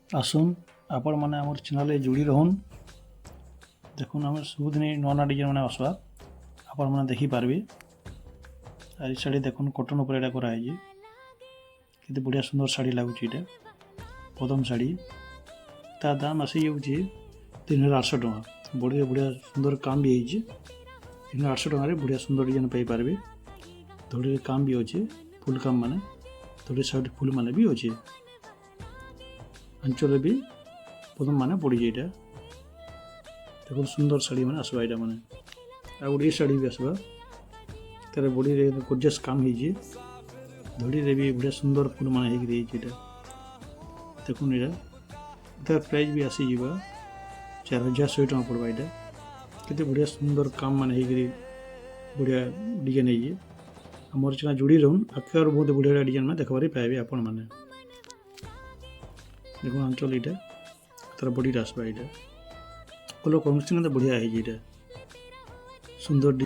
आसुन आपण मैंने आम चैनल जोड़ी रहन देखुन आम सबुदिन नुआ नुआ डिजाइन मैंने आसवा आपण मैंने देखिपारे। आर शाड़ी देखुन कटन उपर यहाँ कराई कि बढ़िया सुंदर शाड़ी लगुच ये पदम शाड़ी ता दाम आसी जाऊँगी 3800 टका। बॉडी बढ़िया सुंदर काम भी है 3800 टकर बढ़िया सुंदर डिजाइन पाइपर। धड़ी काम भी अच्छे फुल काम माने धड़ी साइड फुल माने भी अच्छे अंचल भी पदम माने पड़ी जाए देखो सुंदर शाड़ी मैंने आसवा यहाँ मैंने आ गोटे शाड़ी भी आसवा तार बॉडी गोर्जियस काम हो धड़ी रे भी बढ़िया सुंदर फुल माने होता देखुन यहाँ तार प्राइस भी आसी जा 4100 टका पड़वा यहाँ केते बढ़िया सुंदर काम माने बढ़िया डिजाइन है आमर चैनल जोड़ी रहून आगे और बहुत बढ़िया डिजाइन में देखबारे पाइबे आपण मैंने देखो अंचल यहाँ तार बॉडी आसवा यहाँ कलर कम्बिनेसन बढ़िया है सुंदर